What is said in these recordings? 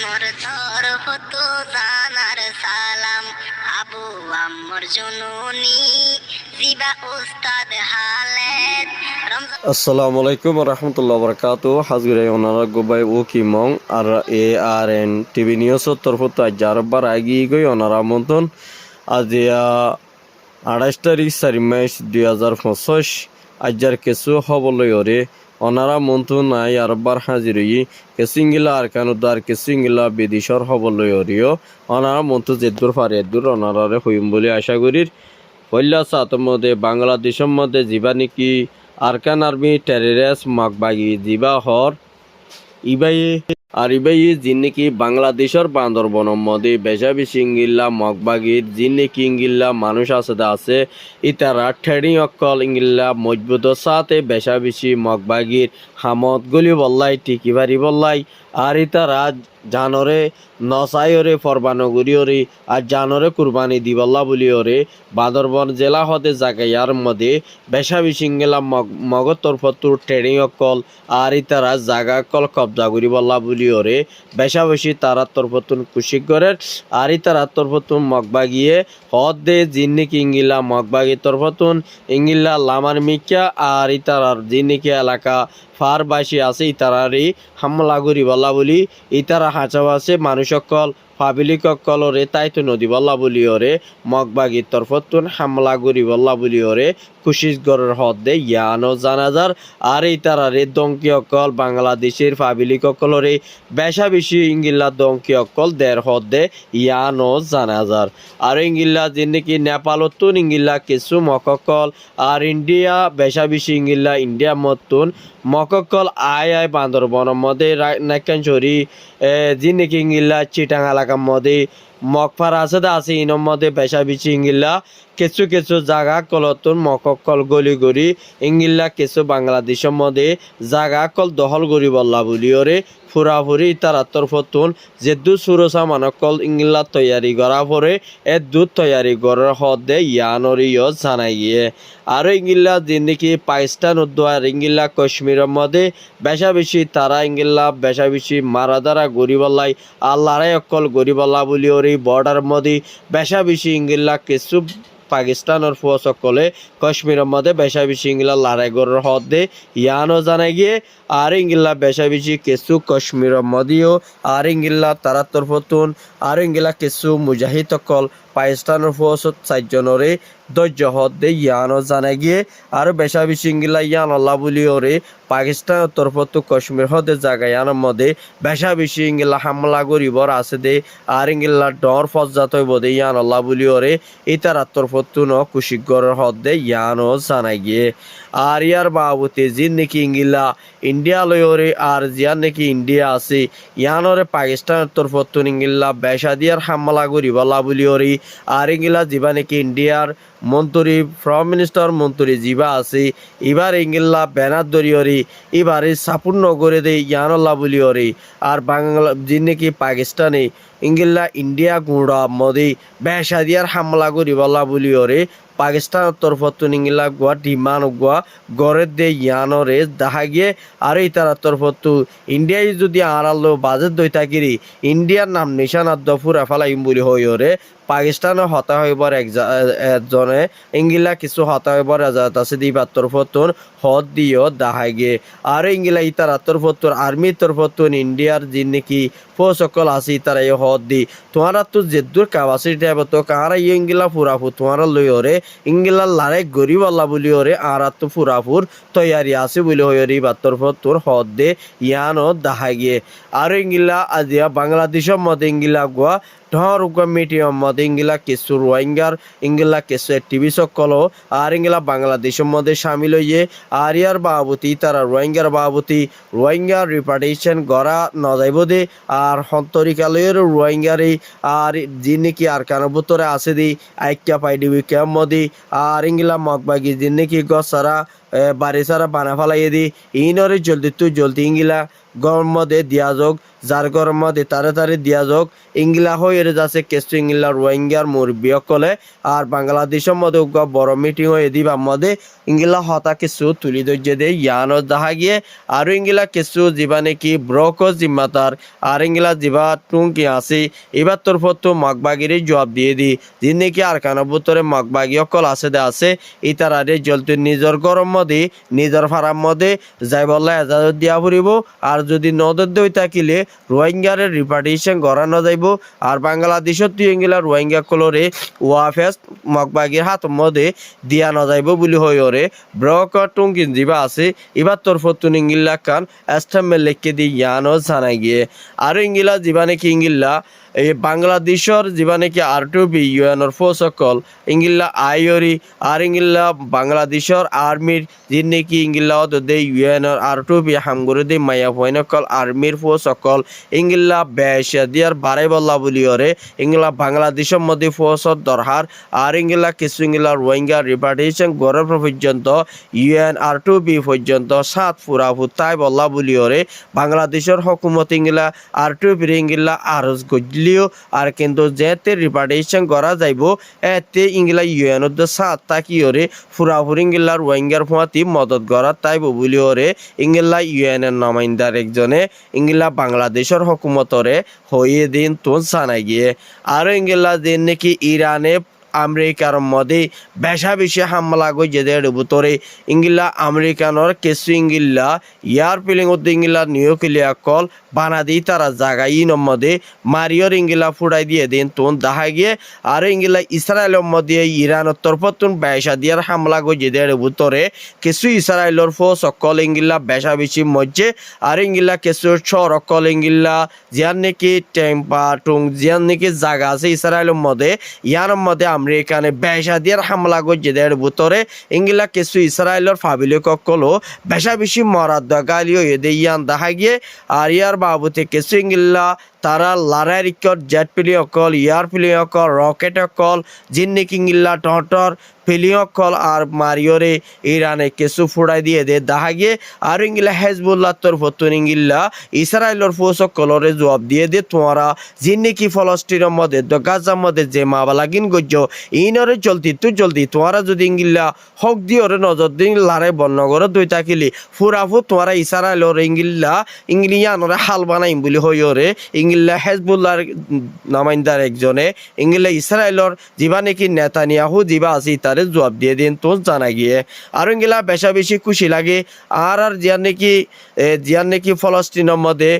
মোর তরফ তো জানার সালাম, আবু আম্মর জননী জিবা উস্তাদ হালেদ আসসালামু আলাইকুম রহমতুল্লাহ বরকাত হাজরে ওনারা গোবাই ও কিমং আর ARN টিভি নিউজের তরফ আজ যারবার আগিয়ে গই ওনারা মতন আজ 28 তারিখ 4 মাস 2025 আজার কিছু হবলই ওরে ওনারা মন্তন নাই আরবার হাজিরই কেসিঙ্গিলা আরকানুদ্দার কেসিঙ্গিলা বিদিশর হবলই ওরিও ওনারা মন্ত যেদুর ফারিয়াদুর ওনারারে হইম বলে আশা করির হইলা সাতর মধ্যে বাংলাদেশের মধ্যে যিবা নাকি আরকান আর্মি টেররিস্ট মাকবাগি যিবা হর ইবাই যিন নাকি বাংলাদেশের বান্দরবনের মধ্যে বেশা বেশি ইঙ্গিল্লা মগবাগির যিন নাকি ইঙ্গিল্লা মানুষ আছে ইতারা ঠেড়ি অকল ইঙ্গিল্লা মজবুত সাথে বেশা বেশি মগবাগির হামত গলি বল্লাই টিকি বাড়ি বল্লাই আর ইতারা জানরে নসাইরে ফরবানগুরি ওরে আর জানরে কুরবানি দিবল্লা বলি ওরে বান্দরবন জেলা হতে জাগাইয়ার মধ্যে বেশা বেশি ইঙ্গিল্লা মগর তরফতুর ঠেড়ি অকল আর ইতারা জাগা কল কবজা করি বল্লা বলি ওরে বেশা বেশি তারা তরফতুন কুশিক করে আর তারা তরফতুন মগবাগিয়ে হদ দে জিন্নিকি ইঙ্গিলা মগবাগি তরফতুন ইঙ্গিলা লামার মিকা আর ইতারার জিন্নিকি এলাকা ফারবাসী আছে ইতারারি হামলা করি বলা বলি ইতারা হাঁচাবাসে মানুষ অকল পাবলিক অকলরে তাইতো নদী বল্লা বলি ওরে মগবাগির তরফতুন হামলা করি বল্লা বলি ওরে কুশিসগড়ের হদে ইয়ানো জানাজার আর এই তারারে দঙ্কি অকল বাংলাদেশের পাবলিক অকলরে বেশা বেশি ইঙ্গিল্লা দঙ্কি অকল দের হদে ইয়ানো জানাজার আর ইঙ্গিল্লা যেনেকি নেপালতুন ইঙ্গিল্লা কিছু মককল আর ইন্ডিয়া বেশা বেশি ইঙ্গিল্লা ইন্ডিয়া মতুন মককল আয় বান্দরবনের মধ্যে নাকাঞ্চরি যেনেকি ইঙ্গিল্লা চিটাং এলাকার মধ্যে মকফার আছে ইনর মধ্যে বেশা বেশি ইঙ্গিল্লা কিছু কিছু জায়গা কলতুন মককল গলি গড়ি ইঙ্গিল্লা কিছু বাংলাদেশের মধ্যে জায়গা কল দহল গড়ি বল্লা বলি ওরে ফুরাফুরি তারা তরফতুন যে দু সুরসা মানকল ইঙ্গিল্লা তৈয়ারি করা পরে এ দুধ তৈয়ারি করার হদে ইয়ানরিও জানাই গিয়ে আর ইঙ্গিল্লা জিন্দিকি পাকিস্তান উদ্দোয়ার ইঙ্গিল্লা কাশ্মীরের মধ্যে বেশা বেশি তারা ইঙ্গিল্লা বেশা বেশি মারা দ্বারা গরিবল্লাই আল্লাহরাই অকল গরিবল্লা বলি ওর এই বর্ডার মধ্যে বেশা বেশি ইঙ্গিল্লা কিছু পাকিস্তানের ফৌজ সকলে কাশ্মীরের মধ্যে বেশা বেশি ইঙ্গিলা লড়াই করার হদে ইয়ানো জানাই গিয়ে আর ইঙ্গিল্লা বেশা বেশি কিছু কাশ্মীরের মধ্যেও আর ইঙ্গিল্লা তারা তরফতুন আর ইঙ্গিলা কিছু মুজাহিদ সকল পাকিস্তানের ফৌজ 4 জনরে ধৈর্য হদে ইয়ানো জানাই গিয়ে আর বেশা বেশি ইঙ্গিলা ইয়ান আল্লাহ বলি ওরে পাকিস্তানের তরফতু কাশ্মীর হদে জায়গায় ইয়ানোর মধ্যে বেশা বেশি ইঙ্গিলা হামলা করিবর আছে দে আর ইঙ্গিল্লা ডর ফজাত হইব দে ইয়ান আল্লাহ বলি ওরে ইতারা তরফতুন কুশিকগড়ের হদে ইয়ানো জানাই গিয়ে আর ইয়ার বাবুতে জিন নাকি ইঙ্গিলা ইন্ডিয়া লই ওরে আর জিয়ার নাকি ইন্ডিয়া আছে ইয়ানরে পাকিস্তানের তরফতুন ইঙ্গিল্লা বেশা দিয়ার হামলা করিবলা বলি ওরে আর ইঙ্গিলা যিবা নাকি ইন্ডিয়ার মন্ত্রী প্রাইম মিনিস্টার মন্ত্রী যিবা আছে এবার ইঙ্গিল্লা ব্যানার ধরিয়রি এবারে সাপূর্ণ করে দেয় ইয়ানল্লা বলি ওরে আর বাংলা যিনি নাকি পাকিস্তানে ইঙ্গিল্লা ইন্ডিয়া গুঁড়া মধ্যে বেশা দিয়ার হামলা করিবলা বলি ওরে পাকিস্তানের তরফতুন ইঙ্গিলা গোয়া ডিমান গোয়া গড়ের দে ইয়ানরে দেখা গিয়ে আর এই তার তরফতু ইন্ডিয়ায় যদি আড়ালো বাজেট দই থাকিরি ইন্ডিয়ার নাম নিশানার দফুর এফালাইম বলি হই ওরে পাকিস্তানের হতা হইবার একজনে ইঙ্গিলা কিছু হতা হইবার এজাত আছে দিবার তরফতুন হদ দিও দেখা গিয়ে আর ইঙ্গিলা ইতার তরফতুর আর্মির তরফতুন ইন্ডিয়ার যিন নাকি ফৌজ সকল আছে তারা এই হদ দি তোমারা তো যেদুর ক্যাপাসিটি হবে তো কারা ইঙ্গিলা ফুরাফু তোমারা লই ওরে ইঙ্গিলা লারে গরিব আল্লাহ বলি ওরে আর তো ফুরাফুর তৈয়ারি আছে বলি হইরি বা তরফতুর হদ দে ইয়ানো দেখা গিয়ে আর ইঙ্গিলা আজিয়া বাংলাদেশের মধ্যে ইঙ্গিলা গোয়া ঢর মিডিয়াম মধ্যে ইঙ্গিলা কিছু রোহিঙ্গার ইঙ্গিলা কিছু টিভি সকল আর ইঙ্গিলা বাংলাদেশের মধ্যে সামিল হইয়ে আর ইয়ার বাবতি তারা রোহিঙ্গার বাবতি রোহিঙ্গার রিপার্টেশন গড়া নজাইব দে আর হন্তরিকালয়ের রোহিঙ্গারে আর যিনি নাকি আর কানবুতরে আছে দি আইক্যা পাই দিবি কেম মধ্যে আর ইঙ্গিলা মগবাগি যিনি নাকি গসারা বাড়ি সারা বানা ফেলাই দি ইনরে জলদি ইংলা গরম মধ্যে দিয়া যোগ যার গরম মধ্যে তাড়াতাড়ি দিয়া যোগ ইংলা হয়ে যাচ্ছে কেসু ইংলা রোহিঙ্গার মুরব্বী সকলে আর বাংলাদেশের মধ্যে বড় মিটিং হয়ে দিবা মধ্যে ইংলা হতা কিছু তুলি ধৈর্য দিয়ে ইয়ানো দেখা গিয়ে আর ইংলা কিছু যিবা নাকি ব্রক জিম্মাতার আর ইংলা যিবা টুঙ্কি আছে এবার তোর ফটো মগবাগিরি জবাব দিয়ে দি যিনি নাকি আর কানো বুতরে মগবাগি সকল আছে ইতারারে জলদি নিজের গরম মধ্যে নিজের ফারাম মধ্যে যাই বললে এজাজত দিয়া ফুরিব আর যদি নদর দই থাকিলে রোহিঙ্গার রিপার্টিশন করানো যাইব আর বাংলাদেশত ইংলা রোহিঙ্গা কলরে ওয়াফেস মগবাগির হাত মধ্যে দিয়া ন যাইব বলি হইরে ব্রক টুঙ্কিন যিবা আছে এবার তোর ফতুন ইংলা কান এস্টামেল লেখকে দিয়ে ইয়ানো জানাই গিয়ে আর ইংলা যিবা নাকি ইংলা এই বাংলাদেশের যিবা নাকি R2P ইউএনর ফোর্স সকল ইংলা আইওরি আর ইংলা বাংলাদেশের আর্মির যিনি নাকি ইংলা দে ইউএনর R2P হামগুরে দে মায়া ফয়নকল আর্মির ফোর্স সকল ইংলা বেশা দিয়ার বাড়াই বল্লা বলিওরে ইংলা বাংলাদেশের মধ্যে ফোর্সর দরহার আর ইংলা কিছু ইংলা রোহিঙ্গা রিপার্টিশন গড়ের পর্যন্ত ইউএন R2P পর্যন্ত সাত ফুরা ফুতাই বল্লা বলিওরে বাংলাদেশের হকুমত ইংলা R2P ইংলা আরজ গজলিও আর কিন্তু যেতে রিপার্টিশন করা যাইব এতে ইংলা ইউএন সাত তাকিওরে ফুরাফুরি ইংলা রোহিঙ্গার ফুয়াতি মদত করা তাইব বলিওরে ইংলা ইউএনের নমাইন্দার একজনে ইংলা বাংলাদেশের হকুমতরে হয়ে দিন তো জানাই গিয়ে আর ইংলা দিন নাকি ইরানে আমেরিকার মধ্যে বেশি হামলা গই যেদের ভিতরে ইংলা আমেরিকানোর কিছু ইংলা ইয়ার ফিলিং ইংলা নিউক্লিয়ার কল বানা দি তারা জাগাই মধ্যে মারিয়র ইংলা ফুড়াই দিয়ে দিন তুন দেখা গিয়ে আর ইংলা ইসরায়েলের মধ্যে ইরানের তরফতুন বেশা দিয়ার হামলা গই যেদের ভিতরে কিছু ইসরায়েলের ফো সকল ইংলা বেশি মধ্যে আর ইংলা কিছু সকল ইংলা জিয়ার নাকি টেম্পা টুং জিয়ার নাকি জায়গা আছে ইসরায়েলের মধ্যে ইয়ার মধ্যে আমেরিকানে বেশা দিয়ার হামলা করছে দের ভিতরে ইংলা কিছু ইসরায়েলের ফাবিলিক কলো বেশি মরাদ গালিও এদে ইয়ান দেখা গিয়ে আর ইয়ার বাবুতে কিছু ইংলা তারা লারাই রিকর জেট পিলি অকল ইয়ার পিলি অকল রকেট অকল জিন্নি কিংলা টটর পিলি অকল আর মারিওরে ইরানে কিছু ফুড়াই দিয়ে দে দেখা গিয়ে আর ইংলা হেজবুল্লাহ তোর ফতুন ইংলা ইসরায়েলের ফোর্স অকলরে জবাব দিয়ে দে তোমরা জিন্নি কি ফলস্তিনের মধ্যে গাজার মধ্যে যে মাবালাগিন গজ্য ইনরে জলদি তোমরা যদি ইংলা হক দিওরে নজর দিন লারাই বর্ণগর দুই থাকিলি ফুরাফু তোমরা ইসরায়েলের ইংলিয়ানরে হাল বানাইম বলি হইরে ইংলা হেজবুল্লাহর নামাইন্দার একজনে ইংলা ইসরায়েলের যিবা নাকি নেতানিয়াহু যিবা আছে তারে জবাব দিয়ে দিন তো জানা গিয়ে আর ইংলা বেশি খুশি লাগে আর জিয়ার নাকি ফলস্তিনের মধ্যে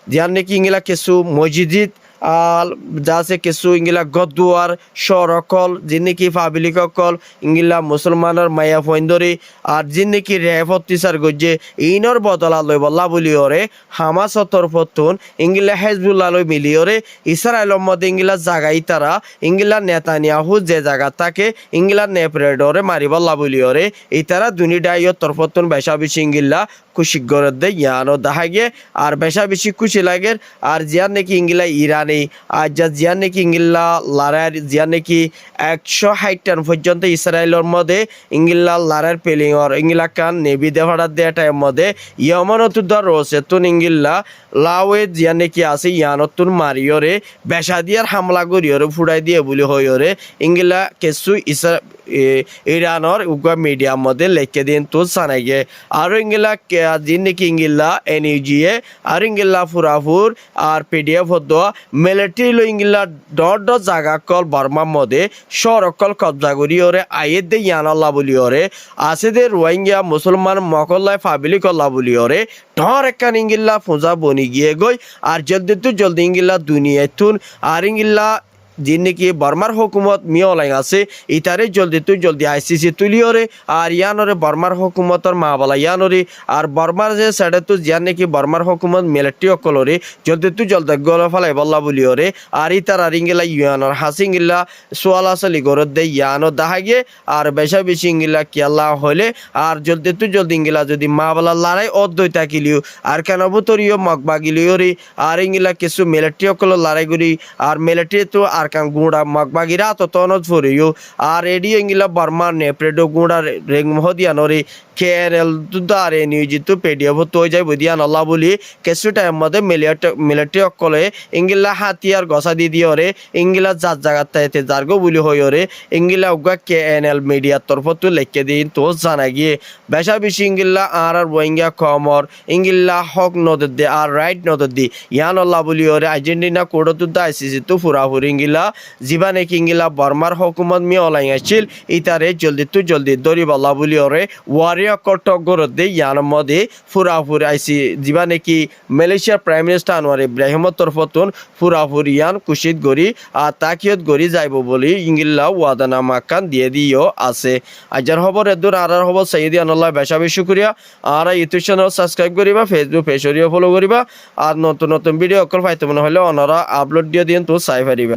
জিয়ার নাকি ইংলা কিছু মসজিদ আর যাছে কিছু ইংলা গদুয়ার সরকল যিনি কি পাবলিক অকল ইংলা মুসলমানের মায়া ফৈন্দরি আর যিনি কি রেফতিসার গজ্জে ইনর বদলা লই বল্লা বলিওরে হামাসতর ফতুন ইংলা হেজবুল্লাহ লই মিলিওরে ইসরায়েলের মধ্যে ইংলা জাগাই তারা ইংলা নেতানিয়াহু যে জায়গা থাকে ইংলা নেপরেডরে মারি বল্লা বলিওরে এই তারা দুনিডাইয় তরফতুন বেশি ইংলা খুশি করে দেয় ইয়ানো দেখা গিয়ে আর বেশি খুশি লাগে আর জিয়ার নাকি ইংলা ইরানি আর যা জিয়ার নাকি ইংলা লারার জিয়ার নাকি 160 টান পর্যন্ত ইসরায়েলের মধ্যে ইংলা লারার পেলিংর ইংলা কান নেভি দেভাড়ার দেয় টাইম মধ্যে ইয়মনতুদ্দার রয়েছে তুন ইংলা লাওয়ে জিয়ার নাকি আছে ইয়ানতুন মারিয়রে বেশা দিয়ার হামলা করিয়রে ফুড়াই দিয়ে বলি হইরে ইংলা কিছু ইরানোর উগা মিডিয়ার মধ্যে লেখে দিন তো জানাই গে আর ইংলা যিনি কি ইংলা এনইউজিএ আর ইংলা ফুরাফুর আর পিডিএফ হতো মিলিটারি লো ইংলা ডট জায়গা কল বর্মার মধ্যে সরকল কবজা করি ওরে আইয়ে দে ইয়ানাল্লা বলি ওরে আছে দে রোহিঙ্গা মুসলমান মকল্লায় ফাবিলি কল্লা বলি ওরে ঢর একান ইংলা ফুজা বনি গিয়ে গই আর জলদি ইংলা দুনিয়ায় তুন আর ইংলা যিনি কি বর্মার হুকুমত মিয়লাই আছে ইতারে জলদি আইসিসি তুলিওরে আর ইয়ানরে বর্মার হুকুমতর মা বলা ইয়ানরে আর বর্মার যে সাইডে তো জিয়ান নাকি বর্মার হুকুমত মিলিটারি অকলরে জলদি গল ফলাই বল্লা বলিওরে আর ইতার আর ইংলা ইয়ানর হাসিংলা সোয়াল আসলি গরত দে ইয়ানো দেখা গিয়ে আর বেশি ইংলা কিয়াল্লা হইলে আর জলদি ইংলা যদি মা বলা লড়াই অদ্বৈ থাকিলিও আর কেন বুতরিও মগবাগিলিওরে আর ইংলা কিছু মিলিটারি অকল লড়াই করি আর মিলিটারি তো আর কান গুড়া মগবাগিরা তো তনত ফুরিও আর রেডিও ইংলা বর্মা নেপ্রেডো গুড়া রেং মহদিয়ানরে KNL দুদারে নিয়োজিত পেডিও তো যাই বুদিয়ান আল্লাহ বলি কিছু টাইম মধ্যে মিলিটারি অকলে ইংলা হাতিয়ার গসা দি দিয়রে ইংলা যার জায়গার তাইতে জার্গো বলি হইরে ইংলা উগা KNL মিডিয়ার তরফ তো লেখকে দিন তো জানা গিয়ে বেশা বেশি ইংলা আর বইঙ্গা কমর ইংলা হক নদর দে আর রাইট নদর দি ইয়ান আল্লাহ বলি ওরে আর্জেন্টিনা কোড তো আইসিসি তো ফুরাফুরি ইংলা জীবানে কিংলা বর্মার হুকুমত মি অলাই আছিল ইতারে জলদি দরিব আল্লাহ বলি ওরে ওয়ারিয়া কটক গরদ দে ইয়ান মদে ফুরাফুরি আইসি জীবানে কি মালয়েশিয়ার প্রাইম মিনিস্টার আনোয়ার ইব্রাহিমর তরফতুন ফুরাফুরি ইয়ান কুশিত গরি আর তাকিয়ত গরি যাইব বলি ইংলা ওয়াদানামা কান দিয়ে দিও আছে আজার খবর এদুর আর খবর সাইদি আনাল্লাহ বেশা বেশি শুকরিয়া আর ইউটিউব চ্যানেল সাবস্ক্রাইব করিবা ফেসবুক পেজরিও ফলো করিবা আর নতুন ভিডিও অকল পাইতে মনে হলে ওনারা আপলোড দিয়ে দিন তো চাই পারিবা।